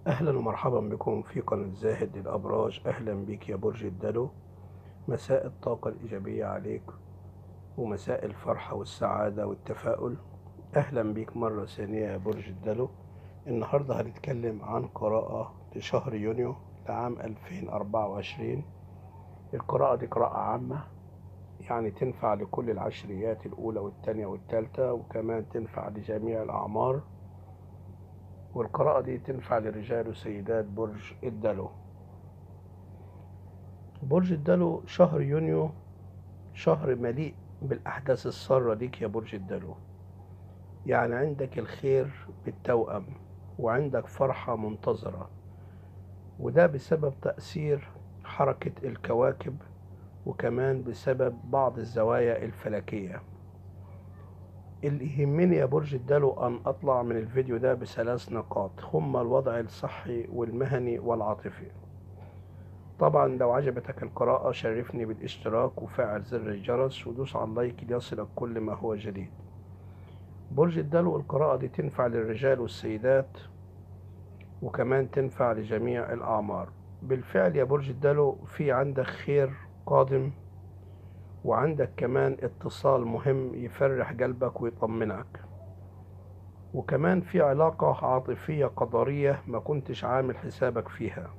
أهلا ومرحبا بكم في قناة زاهد للأبراج. أهلا بك يا برج الدلو. مساء الطاقة الإيجابية عليك ومساء الفرحة والسعادة والتفاؤل. أهلا بك مرة ثانية يا برج الدلو. النهاردة هنتكلم عن قراءة لشهر يونيو لعام 2024. القراءة دي قراءة عامة، يعني تنفع لكل العشريات الأولى والتانية والتالتة، وكمان تنفع لجميع الأعمار. والقراءة دي تنفع لرجال وسيدات برج الدلو. برج الدلو شهر يونيو شهر مليء بالأحداث السارة ليك يا برج الدلو. يعني عندك الخير بالتوأم وعندك فرحة منتظرة، وده بسبب تأثير حركة الكواكب وكمان بسبب بعض الزوايا الفلكية. اللي يهمني يا برج الدلو أن أطلع من الفيديو ده بثلاث نقاط هما الوضع الصحي والمهني والعاطفي. طبعا لو عجبتك القراءة شرفني بالاشتراك وفعل زر الجرس ودوس على اللايك ليصلك كل ما هو جديد. برج الدلو القراءة دي تنفع للرجال والسيدات وكمان تنفع لجميع الأعمار. بالفعل يا برج الدلو في عندك خير قادم، وعندك كمان اتصال مهم يفرح قلبك ويطمنك، وكمان في علاقة عاطفية قدرية ما كنتش عامل حسابك فيها،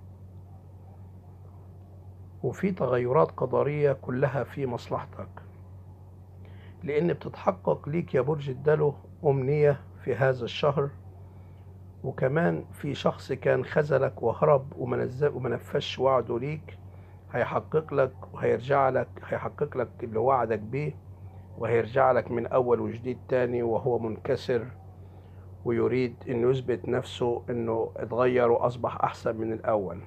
وفي تغيرات قدرية كلها في مصلحتك، لأن بتتحقق ليك يا برج الدلو أمنية في هذا الشهر. وكمان في شخص كان خذلك وهرب ومنفذش وعده ليك، هيحقق لك وهيرجع لك، هيحقق لك اللي وعدك بيه، وهيرجع لك من أول وجديد تاني وهو منكسر ويريد إنه يثبت نفسه إنه اتغير وأصبح أحسن من الأول.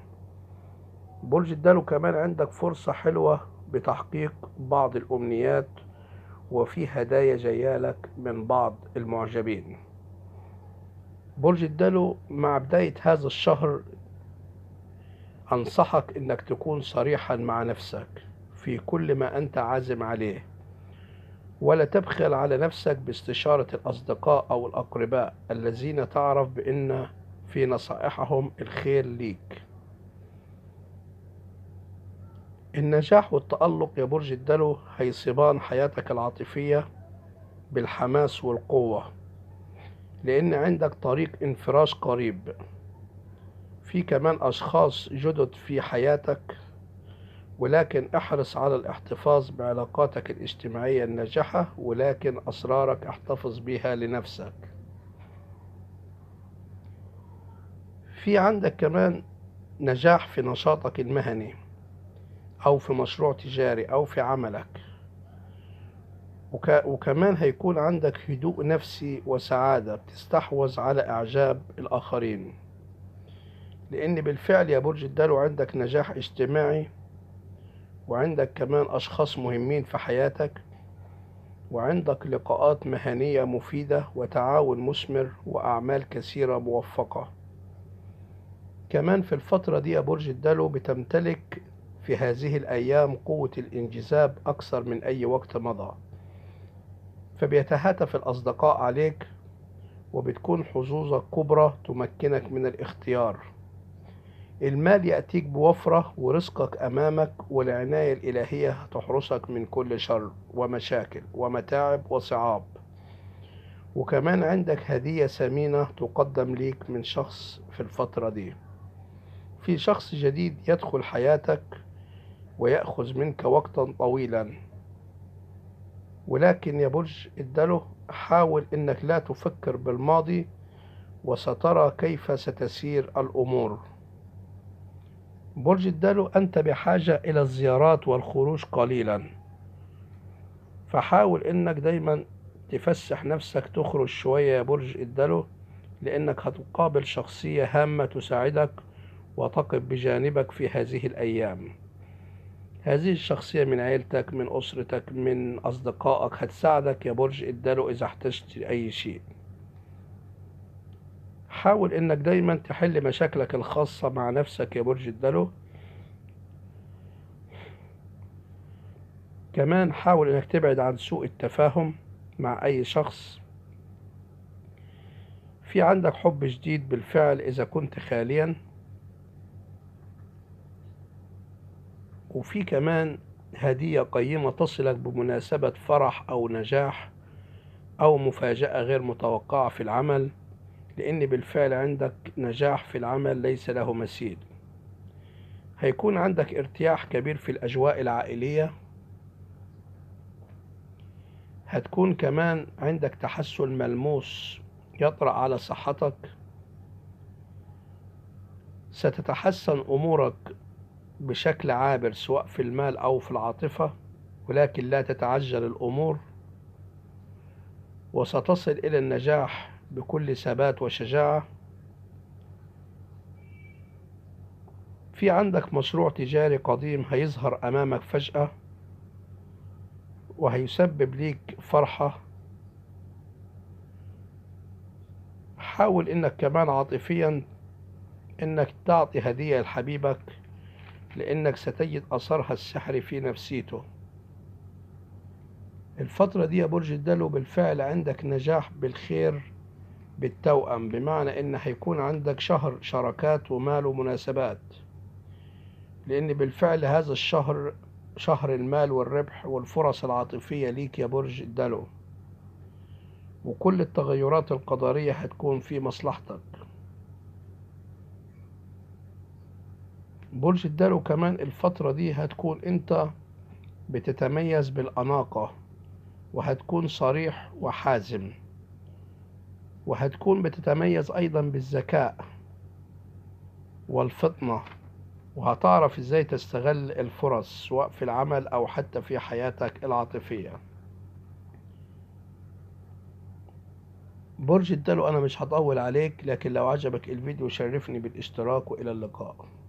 برج الدلو كمان عندك فرصة حلوة بتحقيق بعض الأمنيات، وفي هدايا جايالك من بعض المعجبين. برج الدلو مع بداية هذا الشهر أنصحك إنك تكون صريحا مع نفسك في كل ما أنت عازم عليه، ولا تبخل على نفسك باستشارة الأصدقاء أو الأقرباء الذين تعرف بأن في نصائحهم الخير ليك. النجاح والتألق يا برج الدلو هيصيبان حياتك العاطفية بالحماس والقوة، لأن عندك طريق انفراج قريب. في كمان أشخاص جدد في حياتك، ولكن احرص على الاحتفاظ بعلاقاتك الاجتماعية الناجحة، ولكن أسرارك احتفظ بها لنفسك. في عندك كمان نجاح في نشاطك المهني أو في مشروع تجاري أو في عملك، وكمان هيكون عندك هدوء نفسي وسعادة بتستحوذ على إعجاب الآخرين، لأن بالفعل يا برج الدلو عندك نجاح اجتماعي، وعندك كمان أشخاص مهمين في حياتك، وعندك لقاءات مهنية مفيدة وتعاون مثمر وأعمال كثيرة موفقة. كمان في الفترة دي يا برج الدلو بتمتلك في هذه الأيام قوة الانجذاب أكثر من أي وقت مضى، فبيتهاتف الأصدقاء عليك، وبتكون حظوظك كبرى تمكنك من الاختيار. المال يأتيك بوفرة ورزقك أمامك، والعناية الإلهية تحرسك من كل شر ومشاكل ومتاعب وصعاب. وكمان عندك هدية ثمينة تقدم ليك من شخص في الفترة دي. في شخص جديد يدخل حياتك ويأخذ منك وقتا طويلا، ولكن يا برج الدلو حاول انك لا تفكر بالماضي، وسترى كيف ستسير الامور. برج الدلو انت بحاجة الى الزيارات والخروج قليلا، فحاول انك دايما تفسح نفسك، تخرج شوية يا برج الدلو، لانك هتقابل شخصية هامة تساعدك وتقف بجانبك في هذه الايام. هذه الشخصية من عيلتك، من أسرتك، من أصدقائك، هتساعدك يا برج الدلو إذا احتجت أي شيء. حاول إنك دايما تحل مشاكلك الخاصة مع نفسك يا برج الدلو. كمان حاول إنك تبعد عن سوء التفاهم مع أي شخص. في عندك حب جديد بالفعل إذا كنت خاليا، وفي كمان هدية قيمة تصلك بمناسبة فرح أو نجاح أو مفاجأة غير متوقعة في العمل، لأن بالفعل عندك نجاح في العمل ليس له مثيل. هيكون عندك ارتياح كبير في الأجواء العائلية. هتكون كمان عندك تحسن ملموس يطرأ على صحتك. ستتحسن أمورك بشكل عابر سواء في المال أو في العاطفة، ولكن لا تتعجل الأمور، وستصل إلى النجاح بكل ثبات وشجاعة. في عندك مشروع تجاري قديم هيظهر أمامك فجأة وهيسبب ليك فرحة. حاول إنك كمان عاطفيا إنك تعطي هدية لحبيبك، لأنك ستجد أثرها السحري في نفسيته. الفترة دي يا برج الدلو بالفعل عندك نجاح بالخير بالتوأم، بمعنى إن هيكون عندك شهر شراكات ومال ومناسبات، لأن بالفعل هذا الشهر شهر المال والربح والفرص العاطفية ليك يا برج الدلو، وكل التغيرات القدرية هتكون في مصلحتك. برج الدلو كمان الفترة دي هتكون انت بتتميز بالأناقة، وهتكون صريح وحازم، وهتكون بتتميز أيضا بالذكاء والفطنة، وهتعرف ازاي تستغل الفرص سواء في العمل أو حتى في حياتك العاطفية. برج الدلو أنا مش هطول عليك، لكن لو عجبك الفيديو شرفني بالاشتراك، وإلى اللقاء.